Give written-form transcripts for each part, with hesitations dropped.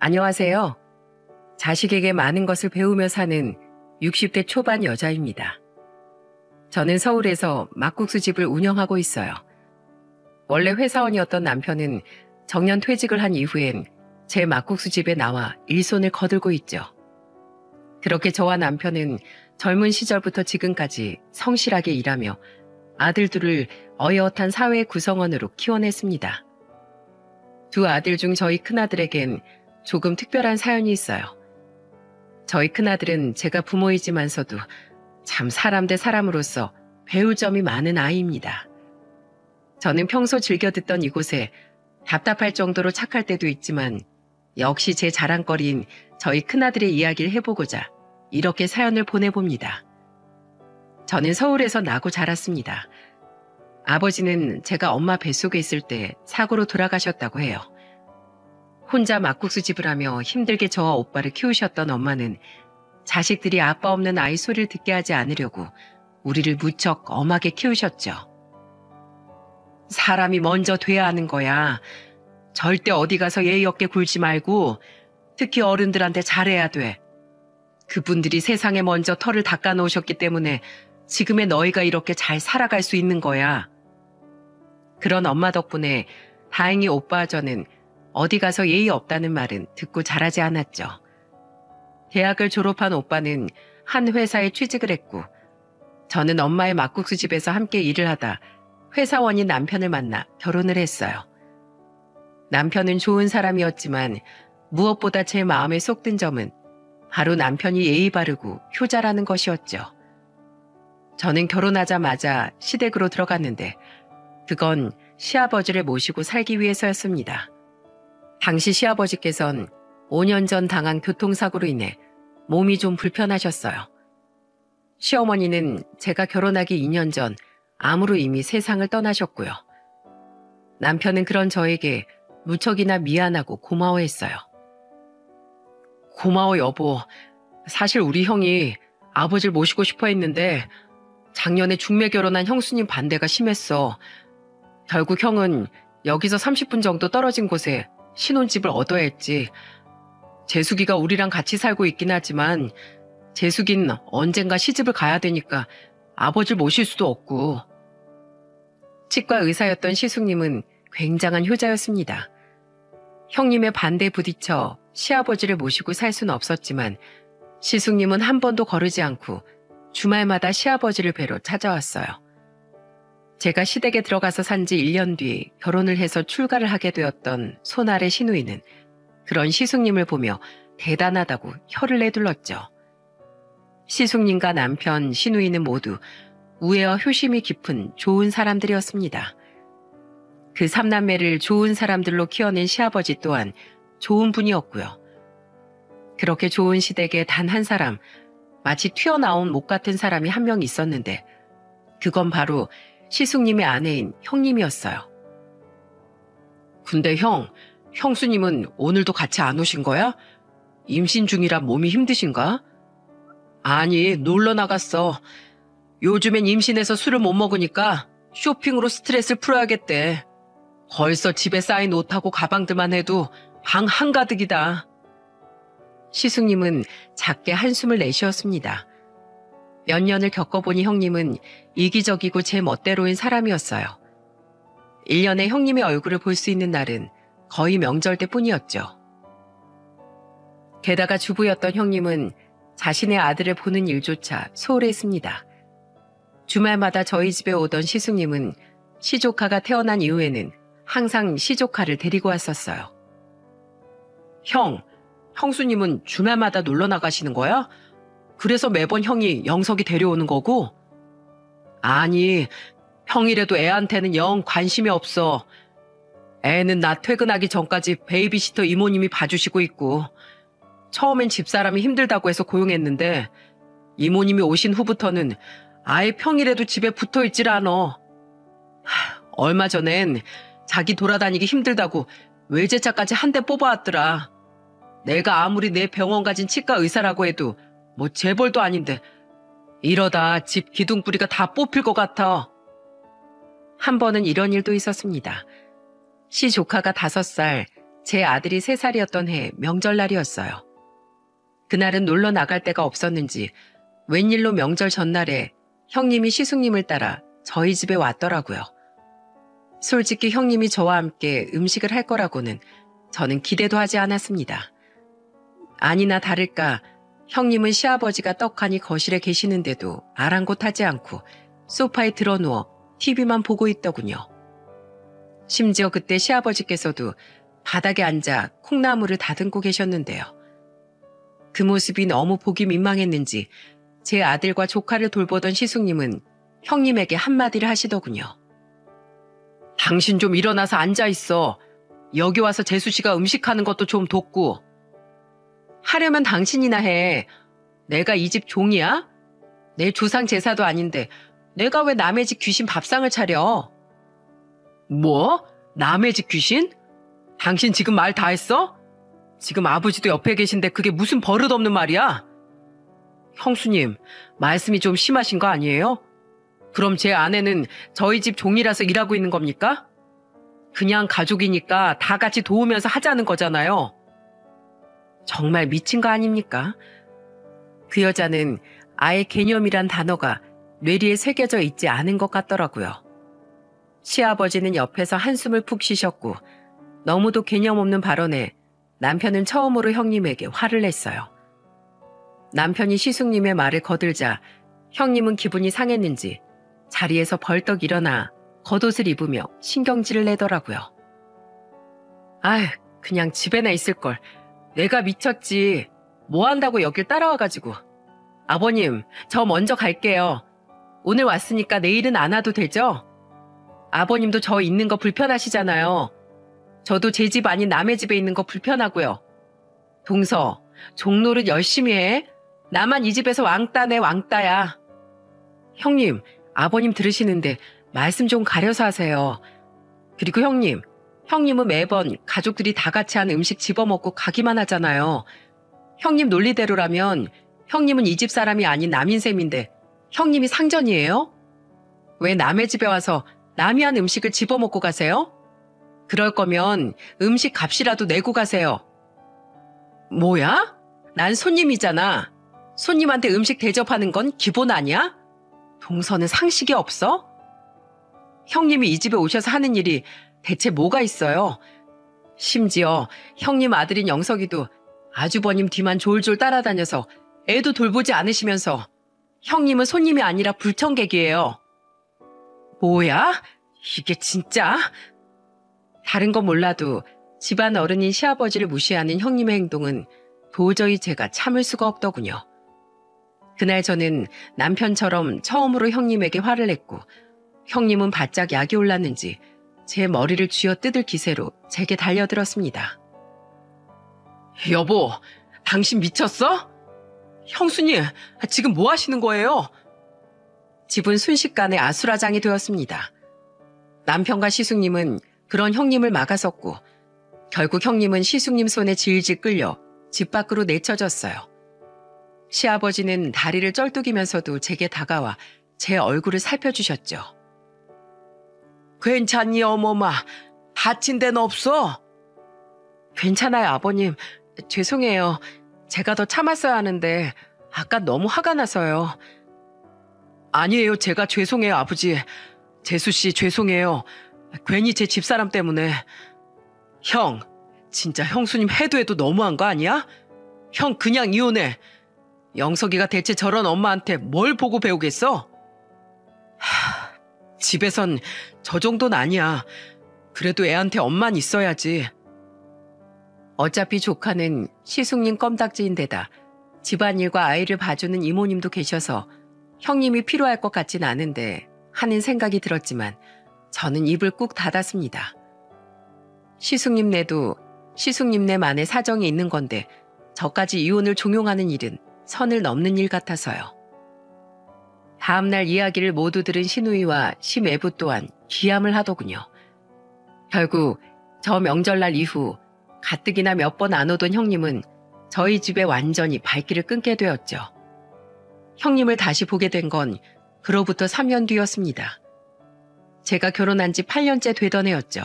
안녕하세요. 자식에게 많은 것을 배우며 사는 60대 초반 여자입니다. 저는 서울에서 막국수 집을 운영하고 있어요. 원래 회사원이었던 남편은 정년 퇴직을 한 이후엔 제 막국수 집에 나와 일손을 거들고 있죠. 그렇게 저와 남편은 젊은 시절부터 지금까지 성실하게 일하며 아들 둘을 어엿한 사회 구성원으로 키워냈습니다. 두 아들 중 저희 큰아들에겐 조금 특별한 사연이 있어요. 저희 큰아들은 제가 부모이지만서도 참 사람 대 사람으로서 배울 점이 많은 아이입니다. 저는 평소 즐겨 듣던 이곳에 답답할 정도로 착할 때도 있지만 역시 제 자랑거리인 저희 큰아들의 이야기를 해보고자 이렇게 사연을 보내봅니다. 저는 서울에서 나고 자랐습니다. 아버지는 제가 엄마 뱃속에 있을 때 사고로 돌아가셨다고 해요. 혼자 막국수 집을 하며 힘들게 저와 오빠를 키우셨던 엄마는 자식들이 아빠 없는 아이 소리를 듣게 하지 않으려고 우리를 무척 엄하게 키우셨죠. 사람이 먼저 돼야 하는 거야. 절대 어디 가서 예의 없게 굴지 말고 특히 어른들한테 잘해야 돼. 그분들이 세상에 먼저 털을 닦아 놓으셨기 때문에 지금의 너희가 이렇게 잘 살아갈 수 있는 거야. 그런 엄마 덕분에 다행히 오빠와 저는 어디 가서 예의 없다는 말은 듣고 자라지 않았죠. 대학을 졸업한 오빠는 한 회사에 취직을 했고 저는 엄마의 막국수 집에서 함께 일을 하다 회사원인 남편을 만나 결혼을 했어요. 남편은 좋은 사람이었지만 무엇보다 제 마음에 쏙 든 점은 바로 남편이 예의 바르고 효자라는 것이었죠. 저는 결혼하자마자 시댁으로 들어갔는데 그건 시아버지를 모시고 살기 위해서였습니다. 당시 시아버지께선 5년 전 당한 교통사고로 인해 몸이 좀 불편하셨어요. 시어머니는 제가 결혼하기 2년 전 암으로 이미 세상을 떠나셨고요. 남편은 그런 저에게 무척이나 미안하고 고마워했어요. 고마워 여보. 사실 우리 형이 아버지를 모시고 싶어 했는데 작년에 중매 결혼한 형수님 반대가 심했어. 결국 형은 여기서 30분 정도 떨어진 곳에 신혼집을 얻어야 했지. 재숙이가 우리랑 같이 살고 있긴 하지만 재숙이는 언젠가 시집을 가야 되니까 아버지를 모실 수도 없고. 치과 의사였던 시숙님은 굉장한 효자였습니다. 형님의 반대에 부딪혀 시아버지를 모시고 살 수는 없었지만 시숙님은 한 번도 거르지 않고 주말마다 시아버지를 뵈러 찾아왔어요. 제가 시댁에 들어가서 산 지 1년 뒤 결혼을 해서 출가를 하게 되었던 손아래 시누이는 그런 시숙님을 보며 대단하다고 혀를 내둘렀죠. 시숙님과 남편, 시누이는 모두 우애와 효심이 깊은 좋은 사람들이었습니다. 그 삼남매를 좋은 사람들로 키워낸 시아버지 또한 좋은 분이었고요. 그렇게 좋은 시댁에 단 한 사람, 마치 튀어나온 목 같은 사람이 한 명 있었는데 그건 바로 시숙님의 아내인 형님이었어요. 근데 형수님은 오늘도 같이 안 오신 거야? 임신 중이라 몸이 힘드신가? 아니, 놀러 나갔어. 요즘엔 임신해서 술을 못 먹으니까 쇼핑으로 스트레스를 풀어야겠대. 벌써 집에 쌓인 옷하고 가방들만 해도 방 한가득이다. 시숙님은 작게 한숨을 내쉬었습니다. 몇 년을 겪어보니 형님은 이기적이고 제 멋대로인 사람이었어요. 1년에 형님의 얼굴을 볼 수 있는 날은 거의 명절 때뿐이었죠. 게다가 주부였던 형님은 자신의 아들을 보는 일조차 소홀했습니다. 주말마다 저희 집에 오던 시숙님은 시조카가 태어난 이후에는 항상 시조카를 데리고 왔었어요. 형수님은 주말마다 놀러 나가시는 거야? 그래서 매번 형이 영석이 데려오는 거고? 아니, 형이라도 애한테는 영 관심이 없어. 애는 나 퇴근하기 전까지 베이비시터 이모님이 봐주시고 있고 처음엔 집사람이 힘들다고 해서 고용했는데 이모님이 오신 후부터는 아예 평일에도 집에 붙어있질 않어. 얼마 전엔 자기 돌아다니기 힘들다고 외제차까지 한 대 뽑아왔더라. 내가 아무리 내 병원 가진 치과 의사라고 해도 뭐 재벌도 아닌데 이러다 집 기둥뿌리가 다 뽑힐 것 같아. 한 번은 이런 일도 있었습니다. 시조카가 5살, 제 아들이 3살이었던 해 명절날이었어요. 그날은 놀러 나갈 데가 없었는지 웬일로 명절 전날에 형님이 시숙님을 따라 저희 집에 왔더라고요. 솔직히 형님이 저와 함께 음식을 할 거라고는 저는 기대도 하지 않았습니다. 아니나 다를까 형님은 시아버지가 떡하니 거실에 계시는데도 아랑곳하지 않고 소파에 드러누워 TV만 보고 있더군요. 심지어 그때 시아버지께서도 바닥에 앉아 콩나물을 다듬고 계셨는데요. 그 모습이 너무 보기 민망했는지 제 아들과 조카를 돌보던 시숙님은 형님에게 한마디를 하시더군요. 당신 좀 일어나서 앉아있어. 여기 와서 재수씨가 음식하는 것도 좀 돕고. 하려면 당신이나 해. 내가 이 집 종이야? 내 조상 제사도 아닌데 내가 왜 남의 집 귀신 밥상을 차려? 뭐? 남의 집 귀신? 당신 지금 말 다 했어? 지금 아버지도 옆에 계신데 그게 무슨 버릇없는 말이야? 형수님, 말씀이 좀 심하신 거 아니에요? 그럼 제 아내는 저희 집 종이라서 일하고 있는 겁니까? 그냥 가족이니까 다 같이 도우면서 하자는 거잖아요. 정말 미친 거 아닙니까? 그 여자는 아예 개념이란 단어가 뇌리에 새겨져 있지 않은 것 같더라고요. 시아버지는 옆에서 한숨을 푹 쉬셨고 너무도 개념 없는 발언에 남편은 처음으로 형님에게 화를 냈어요. 남편이 시숙님의 말을 거들자 형님은 기분이 상했는지 자리에서 벌떡 일어나 겉옷을 입으며 신경질을 내더라고요. 아휴, 그냥 집에나 있을걸. 내가 미쳤지. 뭐 한다고 여길 따라와가지고. 아버님, 저 먼저 갈게요. 오늘 왔으니까 내일은 안 와도 되죠? 아버님도 저 있는 거 불편하시잖아요. 저도 제 집 아닌 남의 집에 있는 거 불편하고요. 동서, 종노릇 열심히 해. 나만 이 집에서 왕따네 왕따야. 형님, 아버님 들으시는데 말씀 좀 가려서 하세요. 그리고 형님은 매번 가족들이 다 같이 한 음식 집어먹고 가기만 하잖아요. 형님 논리대로라면 형님은 이 집 사람이 아닌 남인 셈인데 형님이 상전이에요? 왜 남의 집에 와서 남이 한 음식을 집어먹고 가세요? 그럴 거면 음식 값이라도 내고 가세요. 뭐야? 난 손님이잖아. 손님한테 음식 대접하는 건 기본 아니야? 동서는 상식이 없어? 형님이 이 집에 오셔서 하는 일이 대체 뭐가 있어요? 심지어 형님 아들인 영석이도 아주버님 뒤만 졸졸 따라다녀서 애도 돌보지 않으시면서 형님은 손님이 아니라 불청객이에요. 뭐야? 이게 진짜? 다른 건 몰라도 집안 어른인 시아버지를 무시하는 형님의 행동은 도저히 제가 참을 수가 없더군요. 그날 저는 남편처럼 처음으로 형님에게 화를 냈고 형님은 바짝 약이 올랐는지 제 머리를 쥐어 뜯을 기세로 제게 달려들었습니다. 여보, 당신 미쳤어? 형수님, 지금 뭐 하시는 거예요? 집은 순식간에 아수라장이 되었습니다. 남편과 시숙님은 그런 형님을 막아섰고 결국 형님은 시숙님 손에 질질 끌려 집 밖으로 내쳐졌어요. 시아버지는 다리를 쩔뚝이면서도 제게 다가와 제 얼굴을 살펴주셨죠. 괜찮니 어머마? 다친 데는 없어? 괜찮아요 아버님. 죄송해요. 제가 더 참았어야 하는데 아까 너무 화가 나서요. 아니에요. 제가 죄송해요 아버지. 재수씨 죄송해요. 괜히 제 집사람 때문에. 형, 진짜 형수님 해도 해도 너무한 거 아니야? 형 그냥 이혼해. 영석이가 대체 저런 엄마한테 뭘 보고 배우겠어? 집에선 저 정도는 아니야. 그래도 애한테 엄만 있어야지. 어차피 조카는 시숙님 껌딱지인데다 집안일과 아이를 봐주는 이모님도 계셔서 형님이 필요할 것 같진 않은데 하는 생각이 들었지만 저는 입을 꾹 닫았습니다. 시숙님네도 시숙님네만의 사정이 있는 건데 저까지 이혼을 종용하는 일은 선을 넘는 일 같아서요. 다음날 이야기를 모두 들은 시누이와 시매부 또한 기함을 하더군요. 결국 저 명절날 이후 가뜩이나 몇 번 안 오던 형님은 저희 집에 완전히 발길을 끊게 되었죠. 형님을 다시 보게 된 건 그로부터 3년 뒤였습니다. 제가 결혼한 지 8년째 되던 해였죠.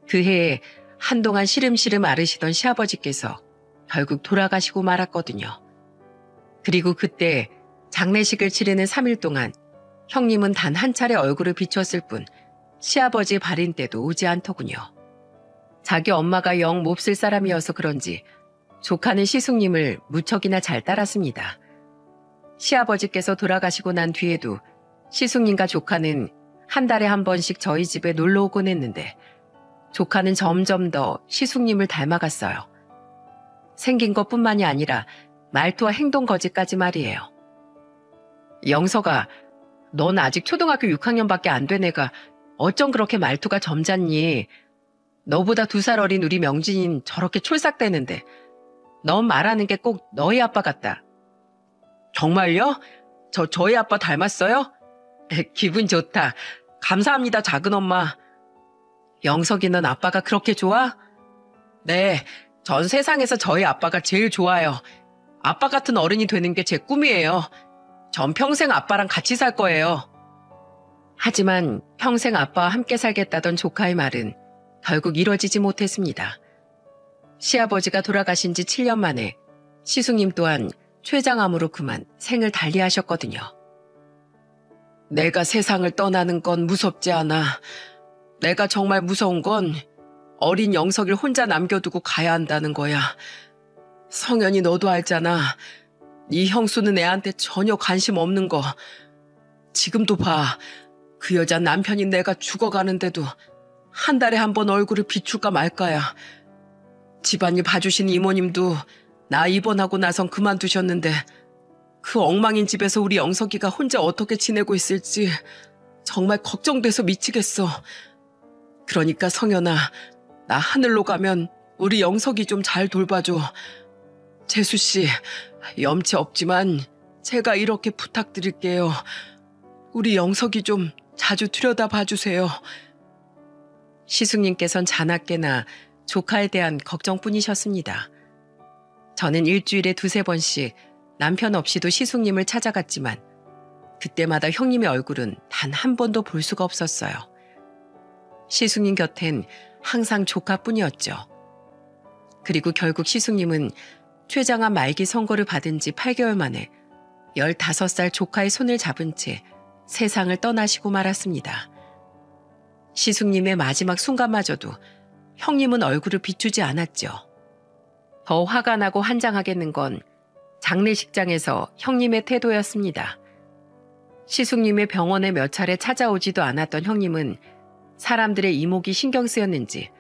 그 해에 한동안 시름시름 앓으시던 시아버지께서 결국 돌아가시고 말았거든요. 그리고 그때 장례식을 치르는 3일 동안 형님은 단 한 차례 얼굴을 비췄을 뿐 시아버지 발인 때도 오지 않더군요. 자기 엄마가 영 몹쓸 사람이어서 그런지 조카는 시숙님을 무척이나 잘 따랐습니다. 시아버지께서 돌아가시고 난 뒤에도 시숙님과 조카는 한 달에 한 번씩 저희 집에 놀러 오곤 했는데 조카는 점점 더 시숙님을 닮아갔어요. 생긴 것뿐만이 아니라 말투와 행동 거지까지 말이에요. 영서가, 넌 아직 초등학교 6학년밖에 안 된 애가 어쩜 그렇게 말투가 점잖니? 너보다 2살 어린 우리 명진인 저렇게 촐싹대는데 넌 말하는 게 꼭 너희 아빠 같다. 정말요? 저희 아빠 닮았어요? 기분 좋다. 감사합니다, 작은 엄마. 영석이 넌 아빠가 그렇게 좋아? 네, 전 세상에서 저희 아빠가 제일 좋아요. 아빠 같은 어른이 되는 게 제 꿈이에요. 전 평생 아빠랑 같이 살 거예요. 하지만 평생 아빠와 함께 살겠다던 조카의 말은 결국 이뤄지지 못했습니다. 시아버지가 돌아가신 지 7년 만에 시숙님 또한 췌장암으로 그만 생을 달리하셨거든요. 내가 세상을 떠나는 건 무섭지 않아. 내가 정말 무서운 건 어린 영석이를 혼자 남겨두고 가야 한다는 거야. 성현이 너도 알잖아. 네 형수는 애한테 전혀 관심 없는 거. 지금도 봐. 그 여자 남편인 내가 죽어가는데도 한 달에 한 번 얼굴을 비출까 말까야. 집안일 봐주신 이모님도 나 입원하고 나선 그만두셨는데 그 엉망인 집에서 우리 영석이가 혼자 어떻게 지내고 있을지 정말 걱정돼서 미치겠어. 그러니까 성현아, 나 하늘로 가면 우리 영석이 좀 잘 돌봐줘. 재수씨, 염치 없지만 제가 이렇게 부탁드릴게요. 우리 영석이 좀 자주 들여다봐주세요. 시숙님께선 자나깨나 조카에 대한 걱정뿐이셨습니다. 저는 일주일에 2-3번씩 남편 없이도 시숙님을 찾아갔지만 그때마다 형님의 얼굴은 단 한 번도 볼 수가 없었어요. 시숙님 곁엔 항상 조카뿐이었죠. 그리고 결국 시숙님은 췌장암 말기 선고를 받은 지 8개월 만에 15살 조카의 손을 잡은 채 세상을 떠나시고 말았습니다. 시숙님의 마지막 순간마저도 형님은 얼굴을 비추지 않았죠. 더 화가 나고 환장하겠는 건 장례식장에서 형님의 태도였습니다. 시숙님의 병원에 몇 차례 찾아오지도 않았던 형님은 사람들의 이목이 신경 쓰였는지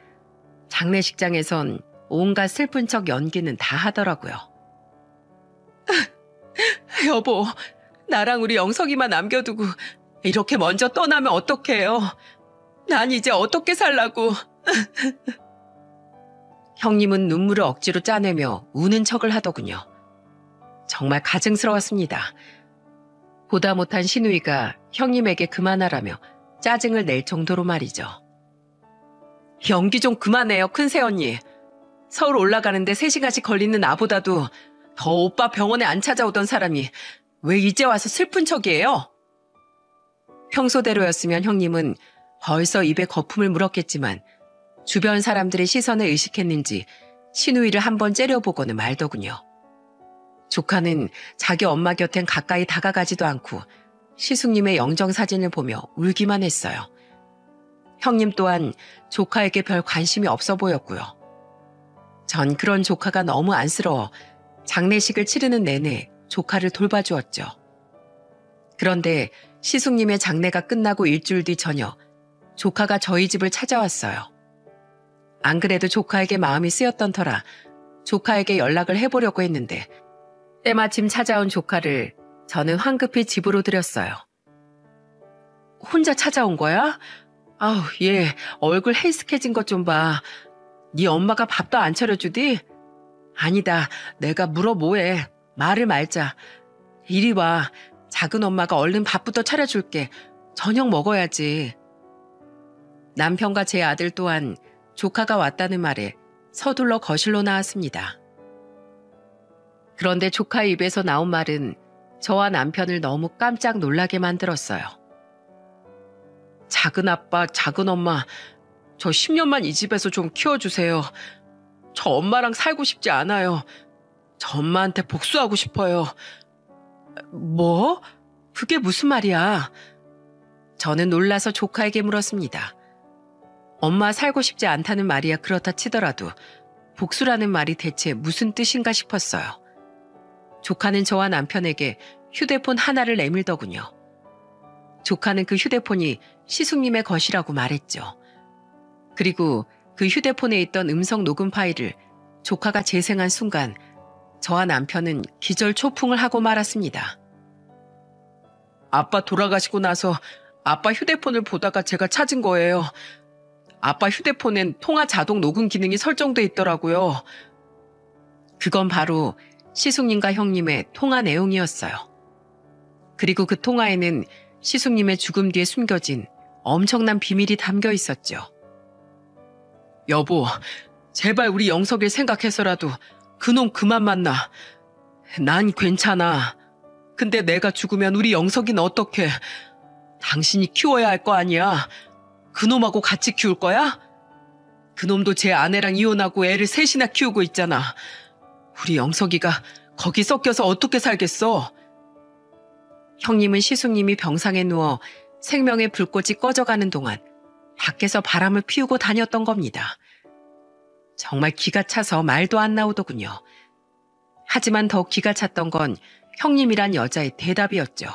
장례식장에선 온갖 슬픈 척 연기는 다 하더라고요. 여보, 나랑 우리 영석이만 남겨두고 이렇게 먼저 떠나면 어떡해요? 난 이제 어떻게 살라고. 형님은 눈물을 억지로 짜내며 우는 척을 하더군요. 정말 가증스러웠습니다. 보다 못한 시누이가 형님에게 그만하라며 짜증을 낼 정도로 말이죠. 연기 좀 그만해요, 큰새 언니. 서울 올라가는데 3시간씩 걸리는 나보다도 더 오빠 병원에 안 찾아오던 사람이 왜 이제 와서 슬픈 척이에요? 평소대로였으면 형님은 벌써 입에 거품을 물었겠지만 주변 사람들의 시선에 의식했는지 시누이를 한번 째려보고는 말더군요. 조카는 자기 엄마 곁엔 가까이 다가가지도 않고 시숙님의 영정사진을 보며 울기만 했어요. 형님 또한 조카에게 별 관심이 없어 보였고요. 전 그런 조카가 너무 안쓰러워 장례식을 치르는 내내 조카를 돌봐주었죠. 그런데 시숙님의 장례가 끝나고 일주일 뒤 저녁 조카가 저희 집을 찾아왔어요. 안 그래도 조카에게 마음이 쓰였던 터라 조카에게 연락을 해보려고 했는데 때마침 찾아온 조카를 저는 황급히 집으로 들였어요. 혼자 찾아온 거야? 아우, 얘 얼굴 헬스케진 것 좀 봐. 네 엄마가 밥도 안 차려주디? 아니다, 내가 물어 뭐해. 말을 말자. 이리 와. 작은 엄마가 얼른 밥부터 차려줄게. 저녁 먹어야지. 남편과 제 아들 또한 조카가 왔다는 말에 서둘러 거실로 나왔습니다. 그런데 조카의 입에서 나온 말은 저와 남편을 너무 깜짝 놀라게 만들었어요. 작은 아빠, 작은 엄마, 저 10년만 이 집에서 좀 키워주세요. 저 엄마랑 살고 싶지 않아요. 저 엄마한테 복수하고 싶어요. 뭐? 그게 무슨 말이야? 저는 놀라서 조카에게 물었습니다. 엄마 살고 싶지 않다는 말이야 그렇다 치더라도 복수라는 말이 대체 무슨 뜻인가 싶었어요. 조카는 저와 남편에게 휴대폰 하나를 내밀더군요. 조카는 그 휴대폰이 시숙님의 것이라고 말했죠. 그리고 그 휴대폰에 있던 음성 녹음 파일을 조카가 재생한 순간 저와 남편은 기절 초풍을 하고 말았습니다. 아빠 돌아가시고 나서 아빠 휴대폰을 보다가 제가 찾은 거예요. 아빠 휴대폰엔 통화 자동 녹음 기능이 설정돼 있더라고요. 그건 바로 시숙님과 형님의 통화 내용이었어요. 그리고 그 통화에는 시숙님의 죽음 뒤에 숨겨진 엄청난 비밀이 담겨 있었죠. 여보, 제발 우리 영석일 생각해서라도 그놈 그만 만나. 난 괜찮아. 근데 내가 죽으면 우리 영석이는 어떡해? 당신이 키워야 할 거 아니야. 그놈하고 같이 키울 거야? 그놈도 제 아내랑 이혼하고 애를 셋이나 키우고 있잖아. 우리 영석이가 거기 섞여서 어떻게 살겠어? 형님은 시숙님이 병상에 누워 생명의 불꽃이 꺼져가는 동안 밖에서 바람을 피우고 다녔던 겁니다. 정말 기가 차서 말도 안 나오더군요. 하지만 더 기가 찼던 건 형님이란 여자의 대답이었죠.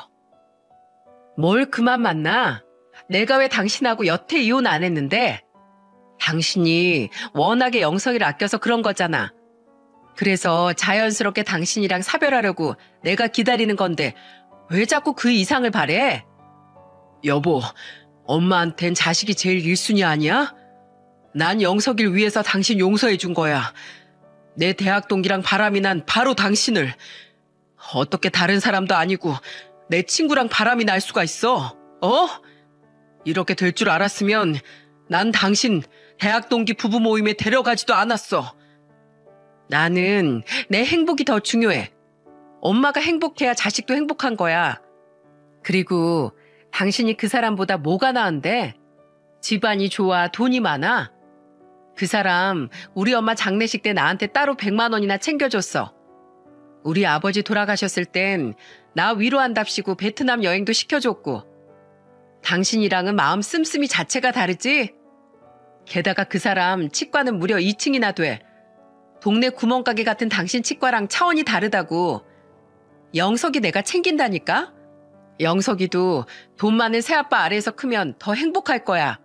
뭘 그만 만나? 내가 왜 당신하고 여태 이혼 안 했는데? 당신이 워낙에 영석이를 아껴서 그런 거잖아. 그래서 자연스럽게 당신이랑 사별하려고 내가 기다리는 건데 왜 자꾸 그 이상을 바래? 여보, 엄마한텐 자식이 제일 1순위 아니야? 난 영석이를 위해서 당신 용서해 준 거야. 내 대학 동기랑 바람이 난 바로 당신을. 어떻게 다른 사람도 아니고 내 친구랑 바람이 날 수가 있어? 어? 이렇게 될 줄 알았으면 난 당신 대학 동기 부부 모임에 데려가지도 않았어. 나는 내 행복이 더 중요해. 엄마가 행복해야 자식도 행복한 거야. 그리고 당신이 그 사람보다 뭐가 나은데? 집안이 좋아, 돈이 많아? 그 사람 우리 엄마 장례식 때 나한테 따로 100만 원이나 챙겨줬어. 우리 아버지 돌아가셨을 땐 나 위로한답시고 베트남 여행도 시켜줬고. 당신이랑은 마음 씀씀이 자체가 다르지? 게다가 그 사람 치과는 무려 2층이나 돼. 동네 구멍가게 같은 당신 치과랑 차원이 다르다고. 영석이 내가 챙긴다니까? 영석이도 돈 많은 새아빠 아래에서 크면 더 행복할 거야.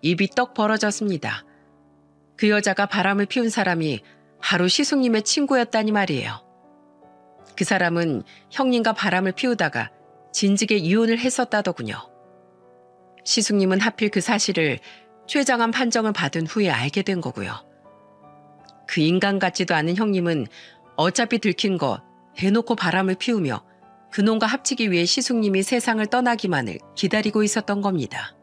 입이 떡 벌어졌습니다. 그 여자가 바람을 피운 사람이 바로 시숙님의 친구였다니 말이에요. 그 사람은 형님과 바람을 피우다가 진즉에 이혼을 했었다더군요. 시숙님은 하필 그 사실을 최장암 판정을 받은 후에 알게 된 거고요. 그 인간 같지도 않은 형님은 어차피 들킨 거 대놓고 바람을 피우며 그놈과 합치기 위해 시숙님이 세상을 떠나기만을 기다리고 있었던 겁니다.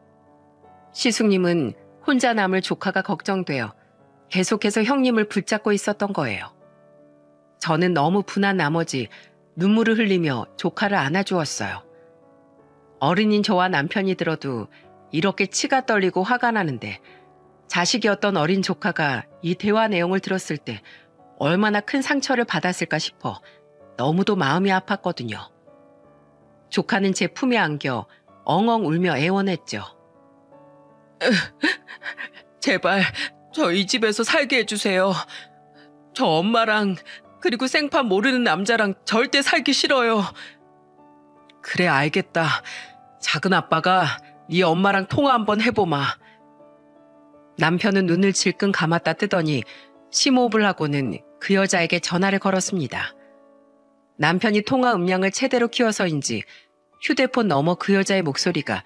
시숙님은 혼자 남을 조카가 걱정되어 계속해서 형님을 붙잡고 있었던 거예요. 저는 너무 분한 나머지 눈물을 흘리며 조카를 안아주었어요. 어른인 저와 남편이 들어도 이렇게 치가 떨리고 화가 나는데 자식이었던 어린 조카가 이 대화 내용을 들었을 때 얼마나 큰 상처를 받았을까 싶어 너무도 마음이 아팠거든요. 조카는 제 품에 안겨 엉엉 울며 애원했죠. 제발 저 이 집에서 살게 해주세요. 저 엄마랑 그리고 생판 모르는 남자랑 절대 살기 싫어요. 그래 알겠다. 작은 아빠가 네 엄마랑 통화 한번 해보마. 남편은 눈을 질끈 감았다 뜨더니 심호흡을 하고는 그 여자에게 전화를 걸었습니다. 남편이 통화 음량을 최대로 키워서인지 휴대폰 너머 그 여자의 목소리가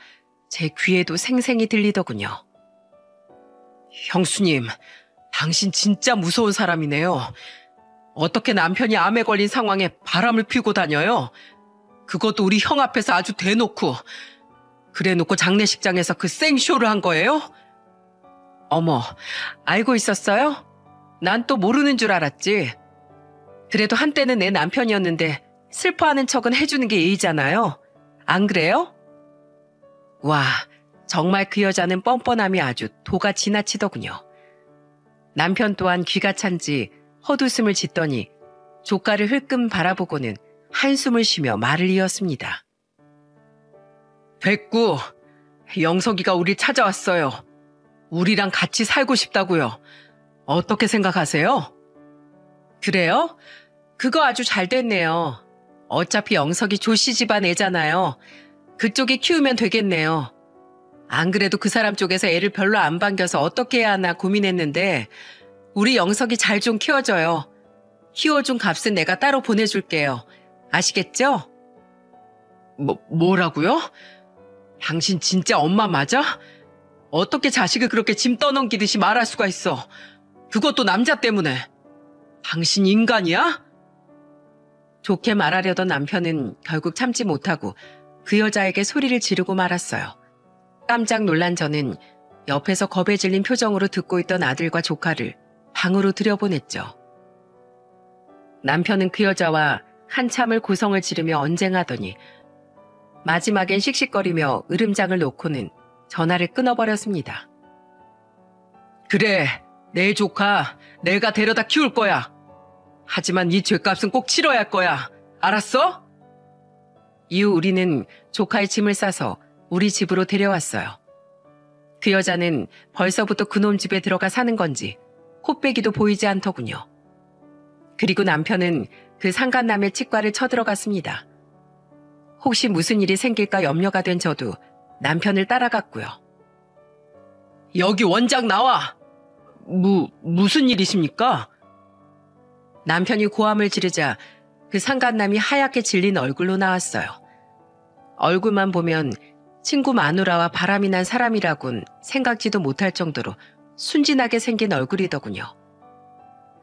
제 귀에도 생생히 들리더군요. 형수님, 당신 진짜 무서운 사람이네요. 어떻게 남편이 암에 걸린 상황에 바람을 피우고 다녀요? 그것도 우리 형 앞에서 아주 대놓고. 그래놓고 장례식장에서 그 생쇼를 한 거예요? 어머, 알고 있었어요? 난 또 모르는 줄 알았지. 그래도 한때는 내 남편이었는데 슬퍼하는 척은 해주는 게 예의잖아요. 안 그래요? 와, 정말 그 여자는 뻔뻔함이 아주 도가 지나치더군요. 남편 또한 귀가 찬지 헛웃음을 짓더니 조카를 흘끔 바라보고는 한숨을 쉬며 말을 이었습니다. 됐고, 영석이가 우리 찾아왔어요. 우리랑 같이 살고 싶다고요. 어떻게 생각하세요? 그래요? 그거 아주 잘 됐네요. 어차피 영석이 조씨 집안 애잖아요. 그쪽이 키우면 되겠네요. 안 그래도 그 사람 쪽에서 애를 별로 안 반겨서 어떻게 해야 하나 고민했는데 우리 영석이 잘 좀 키워줘요. 키워준 값은 내가 따로 보내줄게요. 아시겠죠? 뭐라고요? 당신 진짜 엄마 맞아? 어떻게 자식을 그렇게 짐 떠넘기듯이 말할 수가 있어? 그것도 남자 때문에. 당신 인간이야? 좋게 말하려던 남편은 결국 참지 못하고 그 여자에게 소리를 지르고 말았어요. 깜짝 놀란 저는 옆에서 겁에 질린 표정으로 듣고 있던 아들과 조카를 방으로 들여보냈죠. 남편은 그 여자와 한참을 고성을 지르며 언쟁하더니 마지막엔 씩씩거리며 으름장을 놓고는 전화를 끊어버렸습니다. 그래, 내 조카 내가 데려다 키울 거야. 하지만 이 죄값은 꼭 치러야 할 거야. 알았어? 이후 우리는 조카의 짐을 싸서 우리 집으로 데려왔어요. 그 여자는 벌써부터 그놈 집에 들어가 사는 건지 코빼기도 보이지 않더군요. 그리고 남편은 그 상간남의 치과를 쳐들어갔습니다. 혹시 무슨 일이 생길까 염려가 된 저도 남편을 따라갔고요. 여기 원장 나와! 무슨 일이십니까? 남편이 고함을 지르자 그 상간남이 하얗게 질린 얼굴로 나왔어요. 얼굴만 보면 친구 마누라와 바람이 난 사람이라곤 생각지도 못할 정도로 순진하게 생긴 얼굴이더군요.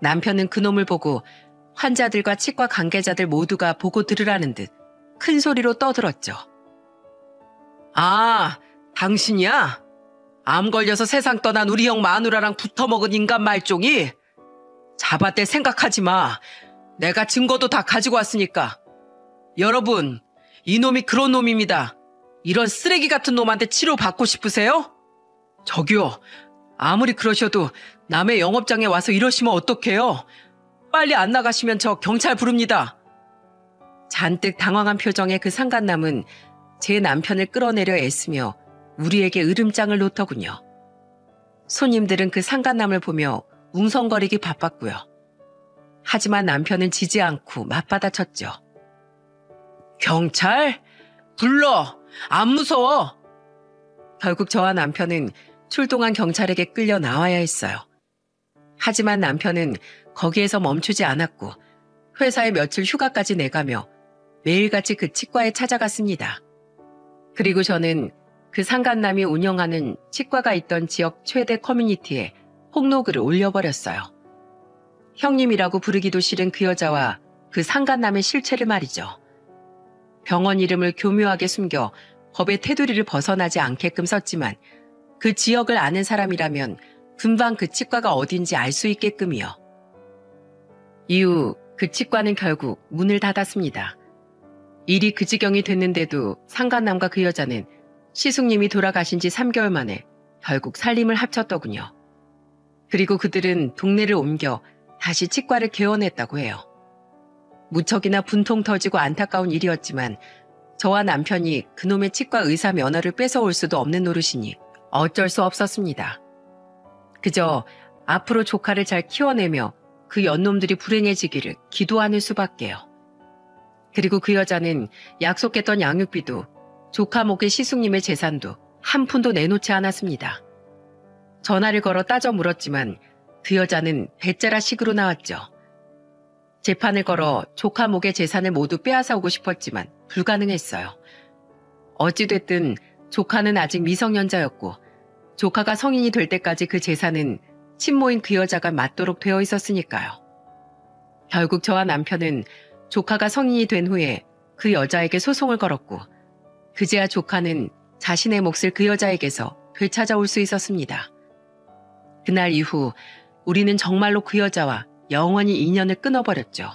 남편은 그놈을 보고 환자들과 치과 관계자들 모두가 보고 들으라는 듯 큰 소리로 떠들었죠. 아, 당신이야? 암 걸려서 세상 떠난 우리 형 마누라랑 붙어먹은 인간 말종이? 잡아댈 생각하지 마. 내가 증거도 다 가지고 왔으니까. 여러분, 이놈이 그런 놈입니다. 이런 쓰레기 같은 놈한테 치료받고 싶으세요? 저기요, 아무리 그러셔도 남의 영업장에 와서 이러시면 어떡해요? 빨리 안 나가시면 저 경찰 부릅니다. 잔뜩 당황한 표정의 그 상간남은 제 남편을 끌어내려 애쓰며 우리에게 으름장을 놓더군요. 손님들은 그 상간남을 보며 웅성거리기 바빴고요. 하지만 남편은 지지 않고 맞받아쳤죠. 경찰? 불러! 안 무서워! 결국 저와 남편은 출동한 경찰에게 끌려 나와야 했어요. 하지만 남편은 거기에서 멈추지 않았고 회사에 며칠 휴가까지 내가며 매일같이 그 치과에 찾아갔습니다. 그리고 저는 그 상간남이 운영하는 치과가 있던 지역 최대 커뮤니티에 폭로글을 올려버렸어요. 형님이라고 부르기도 싫은 그 여자와 그 상간남의 실체를 말이죠. 병원 이름을 교묘하게 숨겨 법의 테두리를 벗어나지 않게끔 썼지만 그 지역을 아는 사람이라면 금방 그 치과가 어딘지 알 수 있게끔이요. 이후 그 치과는 결국 문을 닫았습니다. 일이 그 지경이 됐는데도 상간남과 그 여자는 시숙님이 돌아가신 지 3개월 만에 결국 살림을 합쳤더군요. 그리고 그들은 동네를 옮겨 다시 치과를 개원했다고 해요. 무척이나 분통 터지고 안타까운 일이었지만 저와 남편이 그놈의 치과 의사 면허를 뺏어올 수도 없는 노릇이니 어쩔 수 없었습니다. 그저 앞으로 조카를 잘 키워내며 그 연놈들이 불행해지기를 기도하는 수밖에요. 그리고 그 여자는 약속했던 양육비도 조카 목의 시숙님의 재산도 한 푼도 내놓지 않았습니다. 전화를 걸어 따져 물었지만 그 여자는 배째라식으로 나왔죠. 재판을 걸어 조카 목의 재산을 모두 빼앗아오고 싶었지만 불가능했어요. 어찌됐든 조카는 아직 미성년자였고 조카가 성인이 될 때까지 그 재산은 친모인 그 여자가 맡도록 되어 있었으니까요. 결국 저와 남편은 조카가 성인이 된 후에 그 여자에게 소송을 걸었고 그제야 조카는 자신의 몫을 그 여자에게서 되찾아올 수 있었습니다. 그날 이후 우리는 정말로 그 여자와 영원히 인연을 끊어버렸죠.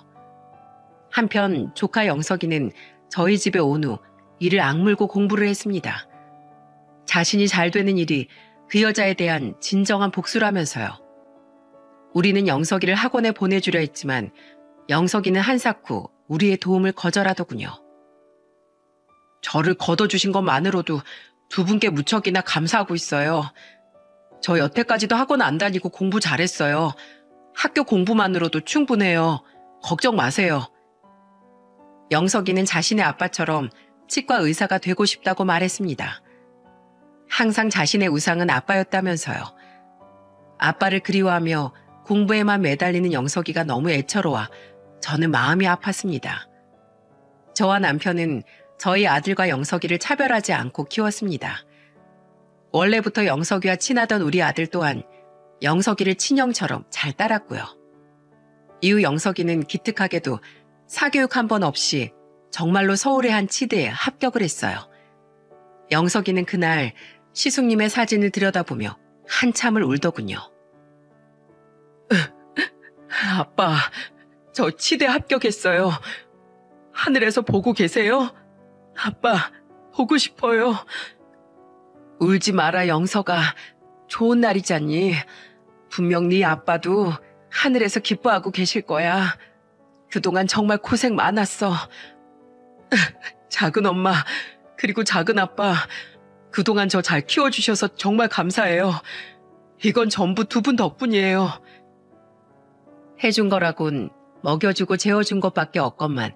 한편 조카 영석이는 저희 집에 온 후 이를 악물고 공부를 했습니다. 자신이 잘 되는 일이 그 여자에 대한 진정한 복수라면서요. 우리는 영석이를 학원에 보내주려 했지만 영석이는 한사코 우리의 도움을 거절하더군요. 저를 걷어주신 것만으로도 두 분께 무척이나 감사하고 있어요. 저 여태까지도 학원 안 다니고 공부 잘했어요. 학교 공부만으로도 충분해요. 걱정 마세요. 영석이는 자신의 아빠처럼 치과 의사가 되고 싶다고 말했습니다. 항상 자신의 우상은 아빠였다면서요. 아빠를 그리워하며 공부에만 매달리는 영석이가 너무 애처로워 저는 마음이 아팠습니다. 저와 남편은 저희 아들과 영석이를 차별하지 않고 키웠습니다. 원래부터 영석이와 친하던 우리 아들 또한 영석이를 친형처럼 잘 따랐고요. 이후 영석이는 기특하게도 사교육 한 번 없이 정말로 서울의 한 치대에 합격을 했어요. 영석이는 그날 시숙님의 사진을 들여다보며 한참을 울더군요. 아빠, 저 치대 합격했어요. 하늘에서 보고 계세요? 아빠, 보고 싶어요. 울지 마라, 영석아. 좋은 날이잖니. 분명 네 아빠도 하늘에서 기뻐하고 계실 거야. 그동안 정말 고생 많았어. 작은 엄마, 그리고 작은 아빠, 그동안 저 잘 키워주셔서 정말 감사해요. 이건 전부 두 분 덕분이에요. 해준 거라곤 먹여주고 재워준 것밖에 없건만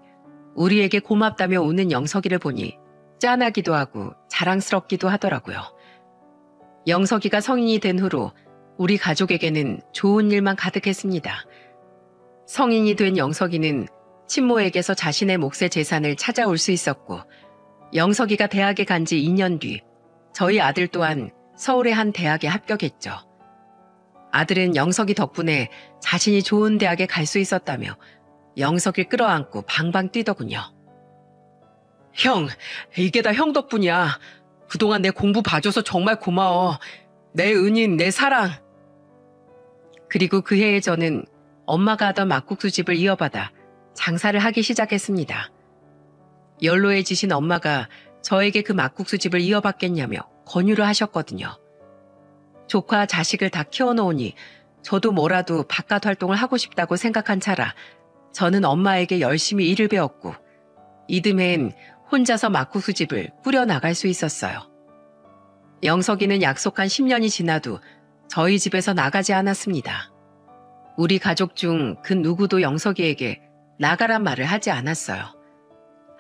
우리에게 고맙다며 우는 영석이를 보니 짠하기도 하고 자랑스럽기도 하더라고요. 영석이가 성인이 된 후로 우리 가족에게는 좋은 일만 가득했습니다. 성인이 된 영석이는 친모에게서 자신의 몫의 재산을 찾아올 수 있었고, 영석이가 대학에 간 지 2년 뒤 저희 아들 또한 서울의 한 대학에 합격했죠. 아들은 영석이 덕분에 자신이 좋은 대학에 갈 수 있었다며 영석이를 끌어안고 방방 뛰더군요. 형, 이게 다 형 덕분이야. 그동안 내 공부 봐줘서 정말 고마워. 내 은인, 내 사랑. 그리고 그 해에 저는 엄마가 하던 막국수 집을 이어받아 장사를 하기 시작했습니다. 연로해지신 엄마가 저에게 그 막국수 집을 이어받겠냐며 권유를 하셨거든요. 조카 자식을 다 키워놓으니 저도 뭐라도 바깥 활동을 하고 싶다고 생각한 차라 저는 엄마에게 열심히 일을 배웠고 이듬해엔 혼자서 막국수 집을 꾸려나갈 수 있었어요. 영석이는 약속한 10년이 지나도 저희 집에서 나가지 않았습니다. 우리 가족 중 그 누구도 영석이에게 나가란 말을 하지 않았어요.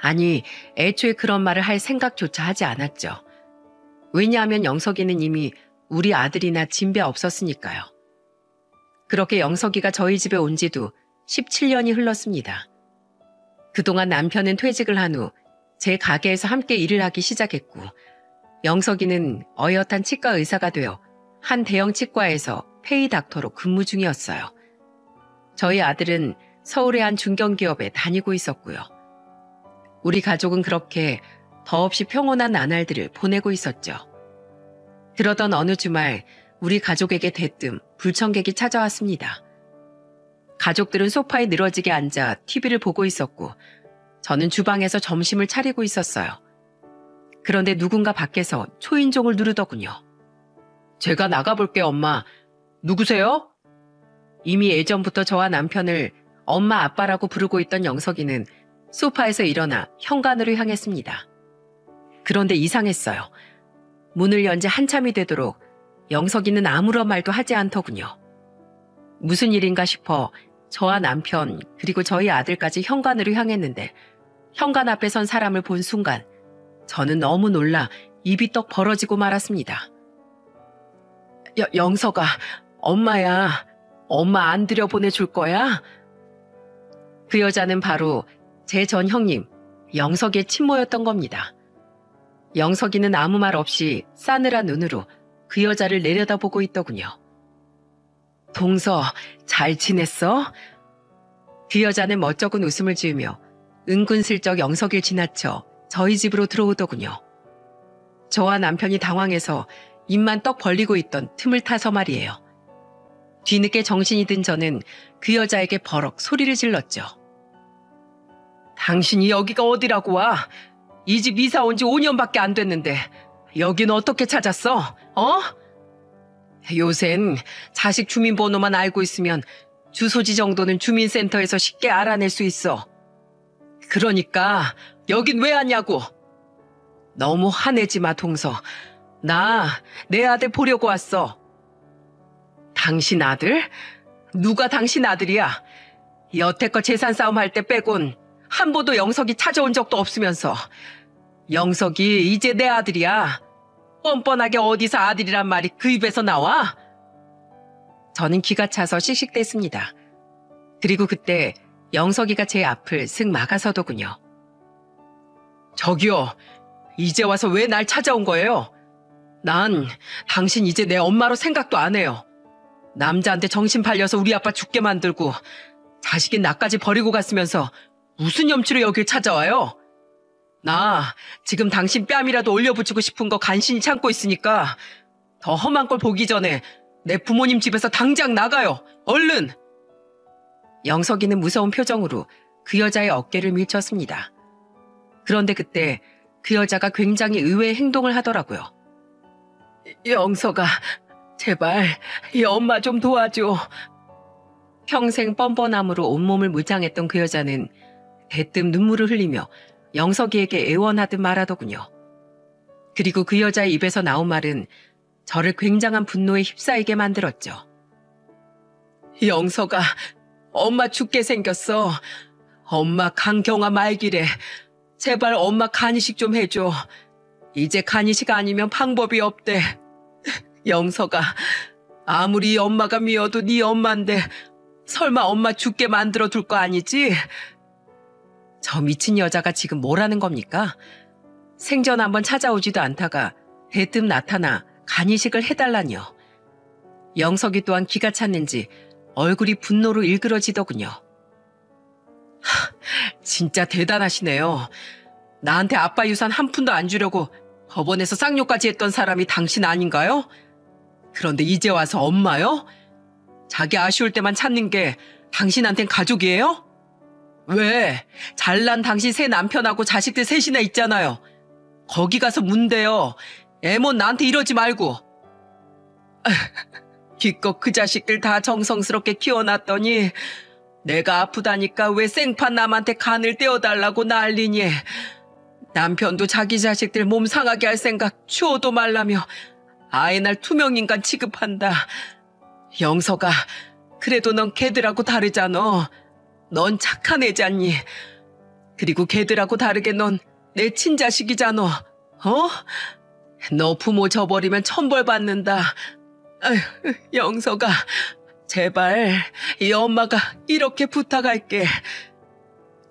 아니, 애초에 그런 말을 할 생각조차 하지 않았죠. 왜냐하면 영석이는 이미 우리 아들이나 진배 없었으니까요. 그렇게 영석이가 저희 집에 온 지도 17년이 흘렀습니다. 그동안 남편은 퇴직을 한 후 제 가게에서 함께 일을 하기 시작했고 영석이는 어엿한 치과 의사가 되어 한 대형 치과에서 페이닥터로 근무 중이었어요. 저희 아들은 서울의 한 중견기업에 다니고 있었고요. 우리 가족은 그렇게 더없이 평온한 나날들을 보내고 있었죠. 그러던 어느 주말 우리 가족에게 대뜸 불청객이 찾아왔습니다. 가족들은 소파에 늘어지게 앉아 TV를 보고 있었고 저는 주방에서 점심을 차리고 있었어요. 그런데 누군가 밖에서 초인종을 누르더군요. 제가 나가볼게요, 엄마. 누구세요? 이미 예전부터 저와 남편을 엄마 아빠라고 부르고 있던 영석이는 소파에서 일어나 현관으로 향했습니다. 그런데 이상했어요. 문을 연 지 한참이 되도록 영석이는 아무런 말도 하지 않더군요. 무슨 일인가 싶어 저와 남편 그리고 저희 아들까지 현관으로 향했는데 현관 앞에 선 사람을 본 순간 저는 너무 놀라 입이 떡 벌어지고 말았습니다. 영석아, 엄마야. 엄마 안 들여보내줄 거야? 그 여자는 바로 제 전 형님, 영석이의 친모였던 겁니다. 영석이는 아무 말 없이 싸늘한 눈으로 그 여자를 내려다보고 있더군요. 동서, 잘 지냈어? 그 여자는 멋쩍은 웃음을 지으며 은근슬쩍 영석이를 지나쳐 저희 집으로 들어오더군요. 저와 남편이 당황해서 입만 떡 벌리고 있던 틈을 타서 말이에요. 뒤늦게 정신이 든 저는 그 여자에게 버럭 소리를 질렀죠. 당신이 여기가 어디라고 와? 이 집 이사 온 지 5년밖에 안 됐는데 여긴 어떻게 찾았어? 어? 요샌 자식 주민번호만 알고 있으면 주소지 정도는 주민센터에서 쉽게 알아낼 수 있어. 그러니까 여긴 왜 왔냐고. 너무 화내지 마, 동서. 나 내 아들 보려고 왔어. 당신 아들? 누가 당신 아들이야? 여태껏 재산 싸움 할 때 빼곤 한 번도 영석이 찾아온 적도 없으면서. 영석이 이제 내 아들이야. 뻔뻔하게 어디서 아들이란 말이 그 입에서 나와? 저는 기가 차서 씩씩댔습니다. 그리고 그때 영석이가 제 앞을 슥 막아서더군요. 저기요, 이제 와서 왜 날 찾아온 거예요? 난 당신 이제 내 엄마로 생각도 안 해요. 남자한테 정신 팔려서 우리 아빠 죽게 만들고 자식인 나까지 버리고 갔으면서 무슨 염치로 여길 찾아와요? 나 지금 당신 뺨이라도 올려붙이고 싶은 거 간신히 참고 있으니까 더 험한 걸 보기 전에 내 부모님 집에서 당장 나가요. 얼른! 영석이는 무서운 표정으로 그 여자의 어깨를 밀쳤습니다. 그런데 그때 그 여자가 굉장히 의외의 행동을 하더라고요. 영석아, 제발 이 엄마 좀 도와줘. 평생 뻔뻔함으로 온몸을 무장했던 그 여자는 대뜸 눈물을 흘리며 영석이에게 애원하듯 말하더군요. 그리고 그 여자의 입에서 나온 말은 저를 굉장한 분노에 휩싸이게 만들었죠. 영석아, 엄마 죽게 생겼어. 엄마 강경화 말기래. 제발 엄마 간이식 좀 해줘. 이제 간이식 아니면 방법이 없대. 영석아, 아무리 엄마가 미워도 네 엄마인데 설마 엄마 죽게 만들어 둘 거 아니지? 저 미친 여자가 지금 뭐라는 겁니까? 생전 한번 찾아오지도 않다가 대뜸 나타나 간이식을 해달라뇨. 영석이 또한 기가 찼는지 얼굴이 분노로 일그러지더군요. 진짜 대단하시네요. 나한테 아빠 유산 한 푼도 안 주려고 법원에서 쌍욕까지 했던 사람이 당신 아닌가요? 그런데 이제 와서 엄마요? 자기 아쉬울 때만 찾는 게 당신한텐 가족이에요? 왜? 잘난 당신 새 남편하고 자식들 셋이나 있잖아요. 거기 가서 문대요. 애몬 나한테 이러지 말고. 기껏 그 자식들 다 정성스럽게 키워놨더니 내가 아프다니까 왜 생판 남한테 간을 떼어달라고 난리니. 남편도 자기 자식들 몸 상하게 할 생각 추워도 말라며 아예 날 투명인간 취급한다. 영석아, 그래도 넌 걔들하고 다르잖아. 넌 착한 애잖니. 그리고 걔들하고 다르게 넌 내 친자식이잖아. 어? 너 부모 저버리면 천벌 받는다. 아휴, 영석아, 제발 이 엄마가 이렇게 부탁할게.